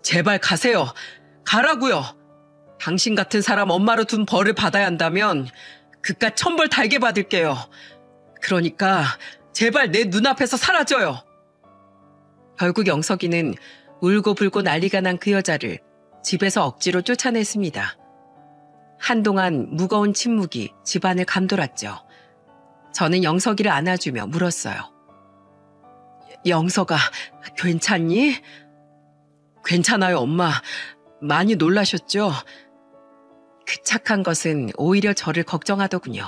제발 가세요. 가라고요. 당신 같은 사람 엄마로 둔 벌을 받아야 한다면 그깟 천벌 달게 받을게요. 그러니까 제발 내 눈앞에서 사라져요. 결국 영석이는 울고불고 난리가 난 그 여자를 집에서 억지로 쫓아냈습니다. 한동안 무거운 침묵이 집안을 감돌았죠. 저는 영석이를 안아주며 물었어요. 영석아, 괜찮니? 괜찮아요, 엄마. 많이 놀라셨죠? 그 착한 것은 오히려 저를 걱정하더군요.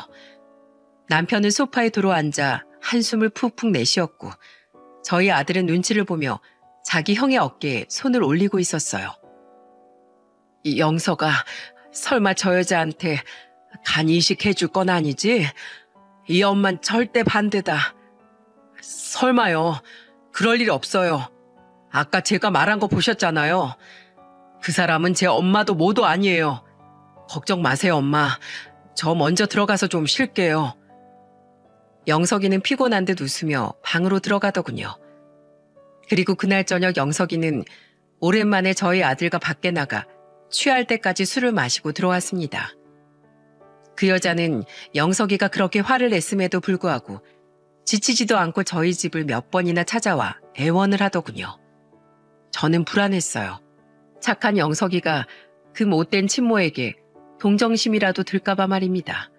남편은 소파에 들어앉아 한숨을 푹푹 내쉬었고 저희 아들은 눈치를 보며 자기 형의 어깨에 손을 올리고 있었어요. 영석아, 설마 저 여자한테 간이식 해줄 건 아니지? 이 엄만 절대 반대다. 설마요. 그럴 일 없어요. 아까 제가 말한 거 보셨잖아요. 그 사람은 제 엄마도 모두 아니에요. 걱정 마세요, 엄마. 저 먼저 들어가서 좀 쉴게요. 영석이는 피곤한 듯 웃으며 방으로 들어가더군요. 그리고 그날 저녁 영석이는 오랜만에 저희 아들과 밖에 나가 취할 때까지 술을 마시고 들어왔습니다. 그 여자는 영석이가 그렇게 화를 냈음에도 불구하고 지치지도 않고 저희 집을 몇 번이나 찾아와 애원을 하더군요. 저는 불안했어요. 착한 영석이가 그 못된 친모에게 동정심이라도 들까봐 말입니다.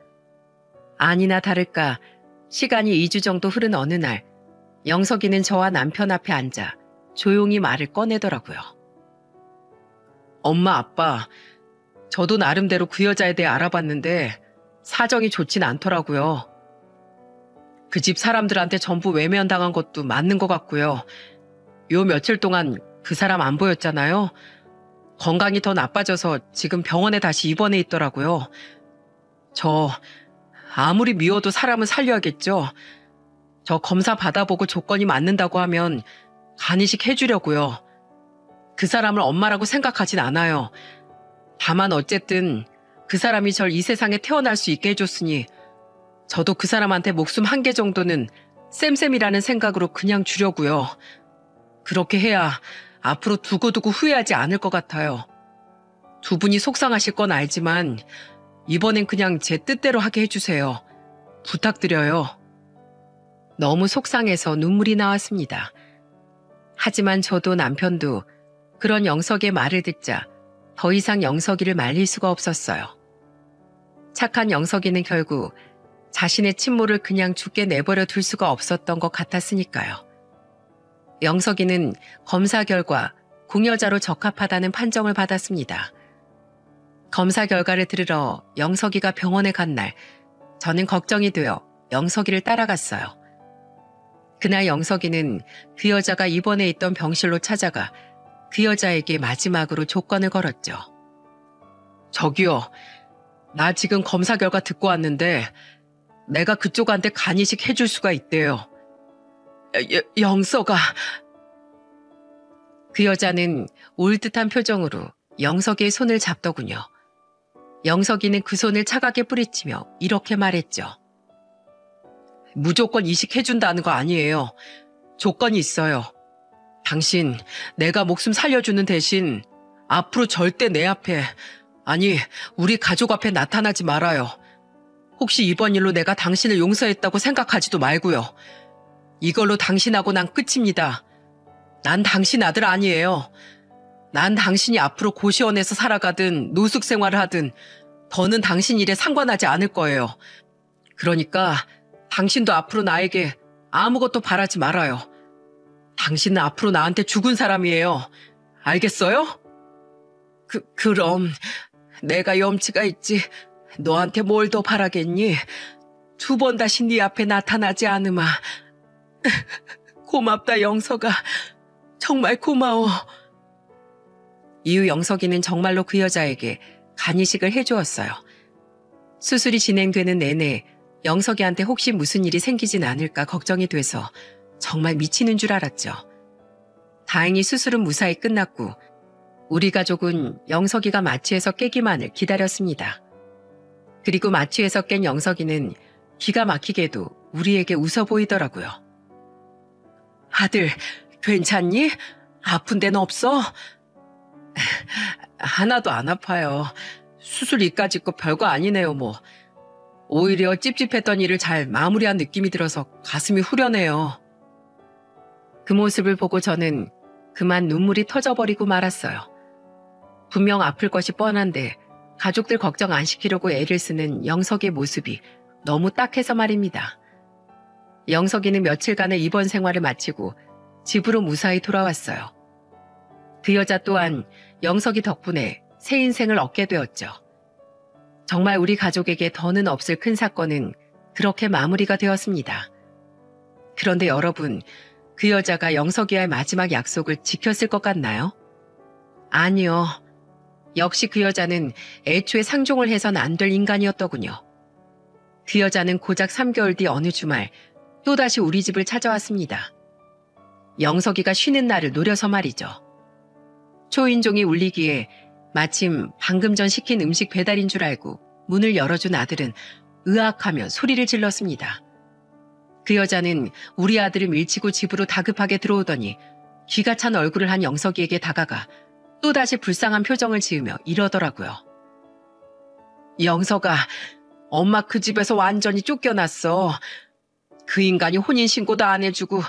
아니나 다를까 시간이 2주 정도 흐른 어느 날 영석이는 저와 남편 앞에 앉아 조용히 말을 꺼내더라고요. 엄마, 아빠, 저도 나름대로 그 여자에 대해 알아봤는데 사정이 좋진 않더라고요. 그 집 사람들한테 전부 외면당한 것도 맞는 것 같고요. 요 며칠 동안 그 사람 안 보였잖아요. 건강이 더 나빠져서 지금 병원에 다시 입원해 있더라고요. 저 아무리 미워도 사람은 살려야겠죠. 저 검사 받아보고 조건이 맞는다고 하면 간이식 해주려고요. 그 사람을 엄마라고 생각하진 않아요. 다만 어쨌든 그 사람이 절 이 세상에 태어날 수 있게 해줬으니 저도 그 사람한테 목숨 한 개 정도는 쌤쌤이라는 생각으로 그냥 주려고요. 그렇게 해야 앞으로 두고두고 후회하지 않을 것 같아요. 두 분이 속상하실 건 알지만 이번엔 그냥 제 뜻대로 하게 해주세요. 부탁드려요. 너무 속상해서 눈물이 나왔습니다. 하지만 저도 남편도 그런 영석의 말을 듣자 더 이상 영석이를 말릴 수가 없었어요. 착한 영석이는 결국 자신의 친모를 그냥 죽게 내버려 둘 수가 없었던 것 같았으니까요. 영석이는 검사 결과 궁여자로 적합하다는 판정을 받았습니다. 검사 결과를 들으러 영석이가 병원에 간 날, 저는 걱정이 되어 영석이를 따라갔어요. 그날 영석이는 그 여자가 입원해 있던 병실로 찾아가 그 여자에게 마지막으로 조건을 걸었죠. 저기요, 나 지금 검사 결과 듣고 왔는데 내가 그쪽한테 간이식 해줄 수가 있대요. 영석아. 그 여자는 울 듯한 표정으로 영석이의 손을 잡더군요. 영석이는 그 손을 차갑게 뿌리치며 이렇게 말했죠. 무조건 이식해준다는 거 아니에요. 조건이 있어요. 당신, 내가 목숨 살려주는 대신 앞으로 절대 내 앞에, 아니 우리 가족 앞에 나타나지 말아요. 혹시 이번 일로 내가 당신을 용서했다고 생각하지도 말고요. 이걸로 당신하고 난 끝입니다. 난 당신 아들 아니에요. 난 당신이 앞으로 고시원에서 살아가든 노숙 생활을 하든 더는 당신 일에 상관하지 않을 거예요. 그러니까 당신도 앞으로 나에게 아무것도 바라지 말아요. 당신은 앞으로 나한테 죽은 사람이에요. 알겠어요? 그럼 내가 염치가 있지 너한테 뭘 더 바라겠니? 두 번 다시 네 앞에 나타나지 않으마. 고맙다 영석아. 정말 고마워. 이후 영석이는 정말로 그 여자에게 간이식을 해주었어요. 수술이 진행되는 내내 영석이한테 혹시 무슨 일이 생기진 않을까 걱정이 돼서 정말 미치는 줄 알았죠. 다행히 수술은 무사히 끝났고 우리 가족은 영석이가 마취해서 깨기만을 기다렸습니다. 그리고 마취해서 깬 영석이는 기가 막히게도 우리에게 웃어 보이더라고요. 아들, 괜찮니? 아픈 데는 없어? 하나도 안 아파요. 수술 이까짓 거 별거 아니네요, 뭐. 오히려 찝찝했던 일을 잘 마무리한 느낌이 들어서 가슴이 후련해요. 그 모습을 보고 저는 그만 눈물이 터져버리고 말았어요. 분명 아플 것이 뻔한데 가족들 걱정 안 시키려고 애를 쓰는 영석의 모습이 너무 딱해서 말입니다. 영석이는 며칠간의 입원 생활을 마치고 집으로 무사히 돌아왔어요. 그 여자 또한 영석이 덕분에 새 인생을 얻게 되었죠. 정말 우리 가족에게 더는 없을 큰 사건은 그렇게 마무리가 되었습니다. 그런데 여러분, 그 여자가 영석이와의 마지막 약속을 지켰을 것 같나요? 아니요. 역시 그 여자는 애초에 상종을 해선 안 될 인간이었더군요. 그 여자는 고작 3개월 뒤 어느 주말 또다시 우리 집을 찾아왔습니다. 영석이가 쉬는 날을 노려서 말이죠. 초인종이 울리기에 마침 방금 전 시킨 음식 배달인 줄 알고 문을 열어준 아들은 으악하며 소리를 질렀습니다. 그 여자는 우리 아들을 밀치고 집으로 다급하게 들어오더니 기가 찬 얼굴을 한 영석이에게 다가가 또다시 불쌍한 표정을 지으며 이러더라고요. 영석아, 엄마 그 집에서 완전히 쫓겨났어. 그 인간이 혼인신고도 안 해주고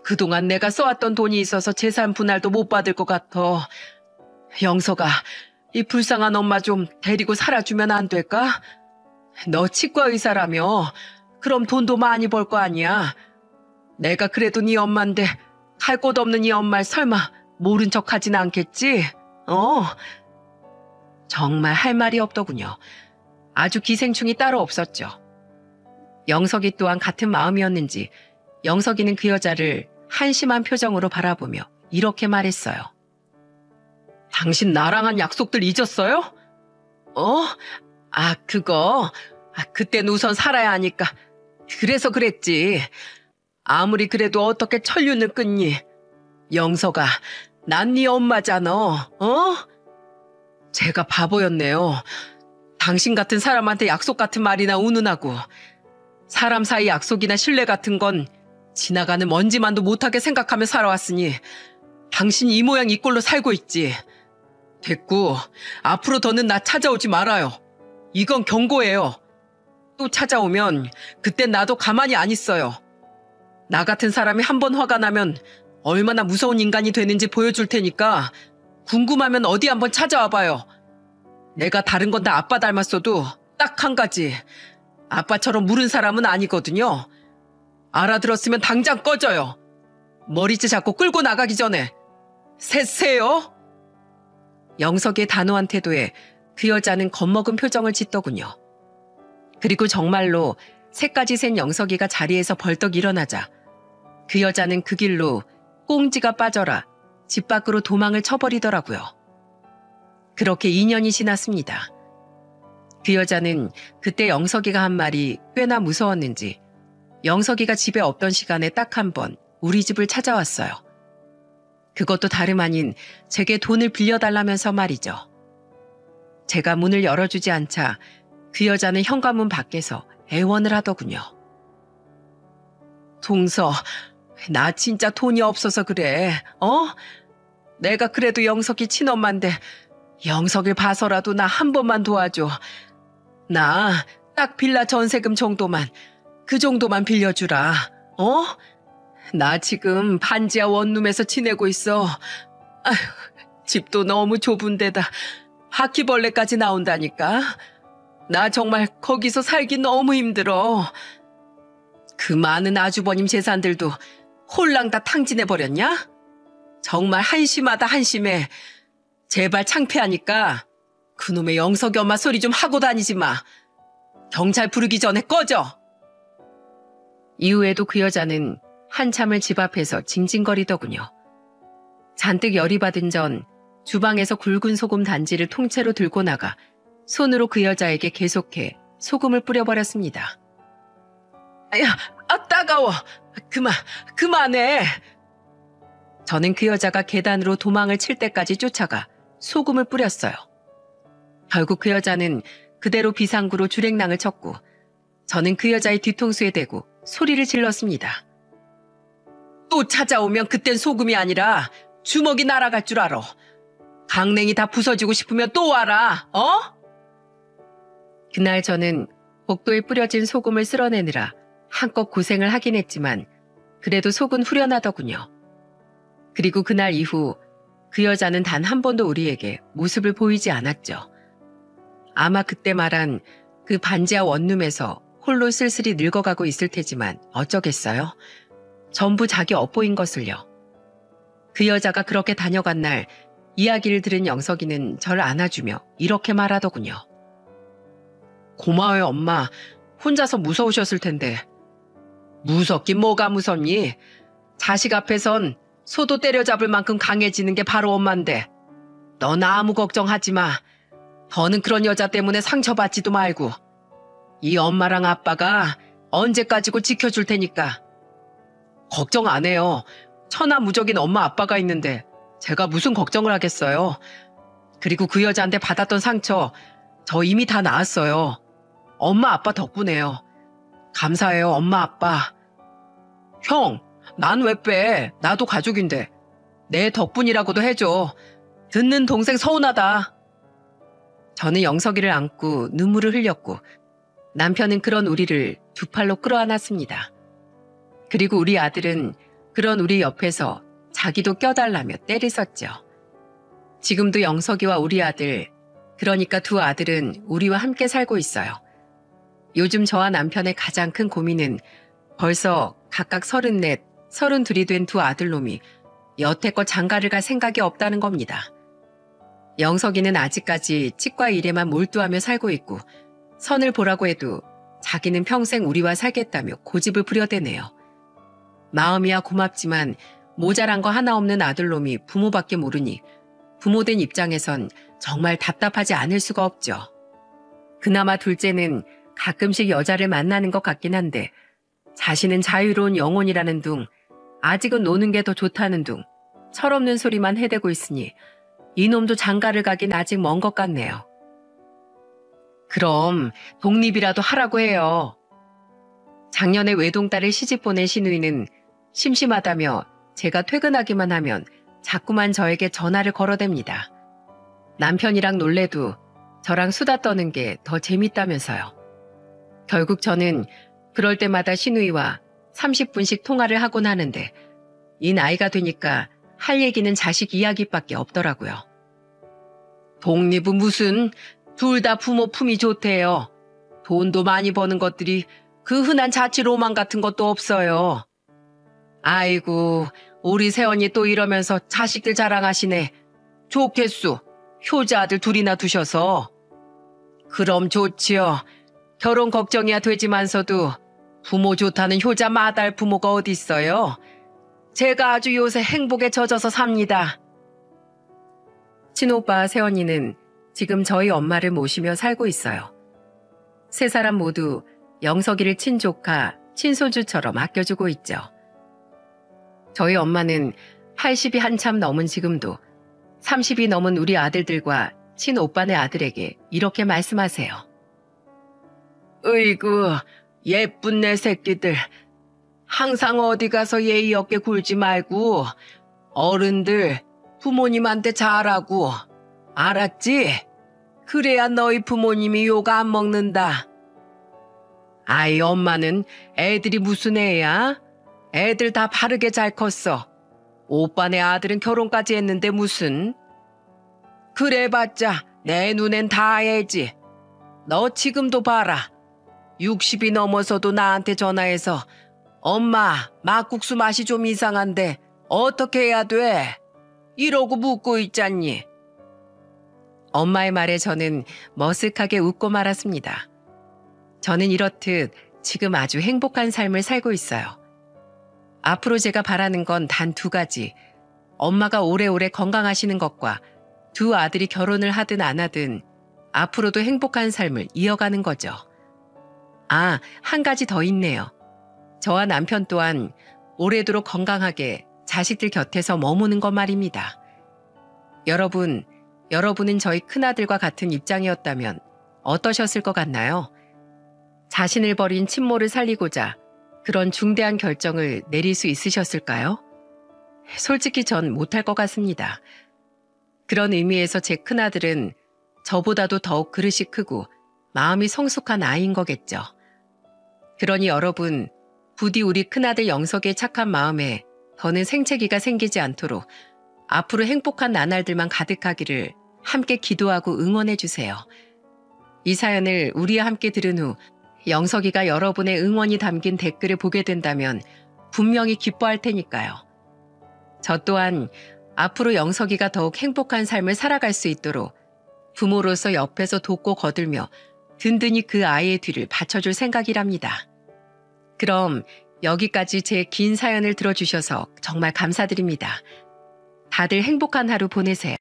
그동안 내가 써왔던 돈이 있어서 재산 분할도 못 받을 것 같아. 영석아, 이 불쌍한 엄마 좀 데리고 살아주면 안 될까? 너 치과 의사라며. 그럼 돈도 많이 벌 거 아니야. 내가 그래도 네 엄마인데 갈 곳 없는 이 엄마를 설마 모른 척 하진 않겠지? 정말 할 말이 없더군요. 아주 기생충이 따로 없었죠. 영석이 또한 같은 마음이었는지 영석이는 그 여자를 한심한 표정으로 바라보며 이렇게 말했어요. 당신 나랑 한 약속들 잊었어요? 그거. 그땐 우선 살아야 하니까. 그래서 그랬지. 아무리 그래도 어떻게 천륜을 끊니? 영석아, 난 네 엄마잖아. 제가 바보였네요. 당신 같은 사람한테 약속 같은 말이나 운운하고 사람 사이 약속이나 신뢰 같은 건 지나가는 먼지만도 못하게 생각하며 살아왔으니 당신이 이 모양 이 꼴로 살고 있지. 됐고 앞으로 더는 나 찾아오지 말아요. 이건 경고예요. 또 찾아오면 그땐 나도 가만히 안 있어요. 나 같은 사람이 한 번 화가 나면 얼마나 무서운 인간이 되는지 보여줄 테니까 궁금하면 어디 한번 찾아와 봐요. 내가 다른 건 다 아빠 닮았어도 딱 한 가지. 아빠처럼 무른 사람은 아니거든요. 알아들었으면 당장 꺼져요. 머리채 잡고 끌고 나가기 전에. 셋세요? 영석의 단호한 태도에 그 여자는 겁먹은 표정을 짓더군요. 그리고 정말로 새까지 센 영석이가 자리에서 벌떡 일어나자 그 여자는 그 길로 꽁지가 빠져라 집 밖으로 도망을 쳐버리더라고요. 그렇게 2년이 지났습니다. 그 여자는 그때 영석이가 한 말이 꽤나 무서웠는지 영석이가 집에 없던 시간에 딱 한 번 우리 집을 찾아왔어요. 그것도 다름 아닌 제게 돈을 빌려달라면서 말이죠. 제가 문을 열어주지 않자 그 여자는 현관문 밖에서 애원을 하더군요. 동서, 나 진짜 돈이 없어서 그래. 내가 그래도 영석이 친엄마인데 영석을 봐서라도 나 한 번만 도와줘. 나 딱 빌라 전세금 정도만, 그 정도만 빌려주라. 나 지금 반지하 원룸에서 지내고 있어. 아휴, 집도 너무 좁은데다 바퀴벌레까지 나온다니까. 나 정말 거기서 살기 너무 힘들어. 그 많은 아주버님 재산들도 홀랑 다 탕진해버렸냐? 정말 한심하다 한심해. 제발 창피하니까 그놈의 영석이 엄마 소리 좀 하고 다니지 마. 경찰 부르기 전에 꺼져. 이후에도 그 여자는 한참을 집 앞에서 징징거리더군요. 잔뜩 열이 받은 전 주방에서 굵은 소금 단지를 통째로 들고 나가 손으로 그 여자에게 계속해 소금을 뿌려버렸습니다. 따가워. 그만해. 저는 그 여자가 계단으로 도망을 칠 때까지 쫓아가 소금을 뿌렸어요. 결국 그 여자는 그대로 비상구로 주랭랑을 쳤고 저는 그 여자의 뒤통수에 대고 소리를 질렀습니다. 또 찾아오면 그땐 소금이 아니라 주먹이 날아갈 줄 알아. 강냉이 다 부서지고 싶으면 또 와라. 그날 저는 복도에 뿌려진 소금을 쓸어내느라 한껏 고생을 하긴 했지만 그래도 속은 후련하더군요. 그리고 그날 이후 그 여자는 단 한 번도 우리에게 모습을 보이지 않았죠. 아마 그때 말한 그 반지하 원룸에서 홀로 쓸쓸히 늙어가고 있을 테지만 어쩌겠어요. 전부 자기 업보인 것을요. 그 여자가 그렇게 다녀간 날 이야기를 들은 영석이는 저를 안아주며 이렇게 말하더군요. 고마워요, 엄마. 혼자서 무서우셨을 텐데. 무섭긴 뭐가 무섭니? 자식 앞에선 소도 때려잡을 만큼 강해지는 게 바로 엄마인데. 넌 아무 걱정하지 마. 더는 그런 여자 때문에 상처받지도 말고. 이 엄마랑 아빠가 언제까지고 지켜줄 테니까. 걱정 안 해요. 천하무적인 엄마 아빠가 있는데 제가 무슨 걱정을 하겠어요. 그리고 그 여자한테 받았던 상처 저 이미 다 나았어요. 엄마 아빠 덕분에요. 감사해요, 엄마 아빠. 형, 난 왜 빼? 나도 가족인데. 내 덕분이라고도 해줘. 듣는 동생 서운하다. 저는 영석이를 안고 눈물을 흘렸고 남편은 그런 우리를 두 팔로 끌어안았습니다. 그리고 우리 아들은 그런 우리 옆에서 자기도 껴달라며 떼를 썼죠. 지금도 영석이와 우리 아들, 그러니까 두 아들은 우리와 함께 살고 있어요. 요즘 저와 남편의 가장 큰 고민은 벌써 각각 34, 32이 된 두 아들놈이 여태껏 장가를 갈 생각이 없다는 겁니다. 영석이는 아직까지 치과 일에만 몰두하며 살고 있고 선을 보라고 해도 자기는 평생 우리와 살겠다며 고집을 부려대네요. 마음이야 고맙지만 모자란 거 하나 없는 아들놈이 부모밖에 모르니 부모된 입장에선 정말 답답하지 않을 수가 없죠. 그나마 둘째는 가끔씩 여자를 만나는 것 같긴 한데 자신은 자유로운 영혼이라는 둥, 아직은 노는 게 더 좋다는 둥, 철없는 소리만 해대고 있으니 이놈도 장가를 가긴 아직 먼 것 같네요. 그럼 독립이라도 하라고 해요. 작년에 외동딸을 시집 보낸 시누이는 심심하다며 제가 퇴근하기만 하면 자꾸만 저에게 전화를 걸어댑니다. 남편이랑 놀래도 저랑 수다 떠는 게 더 재밌다면서요. 결국 저는 그럴 때마다 시누이와 30분씩 통화를 하곤 하는데 이 나이가 되니까 할 얘기는 자식 이야기밖에 없더라고요. 독립은 무슨, 둘 다 부모 품이 좋대요. 돈도 많이 버는 것들이 그 흔한 자취 로망 같은 것도 없어요. 아이고, 우리 새언니 또 이러면서 자식들 자랑하시네. 좋겠소. 효자 아들 둘이나 두셔서. 그럼 좋지요. 결혼 걱정이야 되지만서도 부모 좋다는 효자 마다할 부모가 어디 있어요. 제가 아주 요새 행복에 젖어서 삽니다. 친오빠 새언니는 지금 저희 엄마를 모시며 살고 있어요. 세 사람 모두 영석이를 친조카, 친손주처럼 아껴주고 있죠. 저희 엄마는 80이 한참 넘은 지금도 30이 넘은 우리 아들들과 친오빠네 아들에게 이렇게 말씀하세요. 으이구, 예쁜 내 새끼들. 항상 어디 가서 예의 없게 굴지 말고 어른들 부모님한테 잘하고 알았지? 그래야 너희 부모님이 욕 안 먹는다. 아이 엄마는 애들이 무슨 애야? 애들 다 바르게 잘 컸어. 오빠네 아들은 결혼까지 했는데 무슨. 그래봤자 내 눈엔 다 애지. 너 지금도 봐라. 60이 넘어서도 나한테 전화해서 엄마 막국수 맛이 좀 이상한데 어떻게 해야 돼? 이러고 묻고 있잖니. 엄마의 말에 저는 머쓱하게 웃고 말았습니다. 저는 이렇듯 지금 아주 행복한 삶을 살고 있어요. 앞으로 제가 바라는 건 단 두 가지. 엄마가 오래오래 건강하시는 것과 두 아들이 결혼을 하든 안 하든 앞으로도 행복한 삶을 이어가는 거죠. 아, 한 가지 더 있네요. 저와 남편 또한 오래도록 건강하게 자식들 곁에서 머무는 것 말입니다. 여러분은 저희 큰아들과 같은 입장이었다면 어떠셨을 것 같나요? 자신을 버린 친모를 살리고자 그런 중대한 결정을 내릴 수 있으셨을까요? 솔직히 전 못할 것 같습니다. 그런 의미에서 제 큰아들은 저보다도 더욱 그릇이 크고 마음이 성숙한 아이인 거겠죠. 그러니 여러분, 부디 우리 큰아들 영석의 착한 마음에 더는 생채기가 생기지 않도록 앞으로 행복한 나날들만 가득하기를 함께 기도하고 응원해 주세요. 이 사연을 우리와 함께 들은 후 영석이가 여러분의 응원이 담긴 댓글을 보게 된다면 분명히 기뻐할 테니까요. 저 또한 앞으로 영석이가 더욱 행복한 삶을 살아갈 수 있도록 부모로서 옆에서 돕고 거들며 든든히 그 아이의 뒤를 받쳐줄 생각이랍니다. 그럼 여기까지 제 긴 사연을 들어주셔서 정말 감사드립니다. 다들 행복한 하루 보내세요.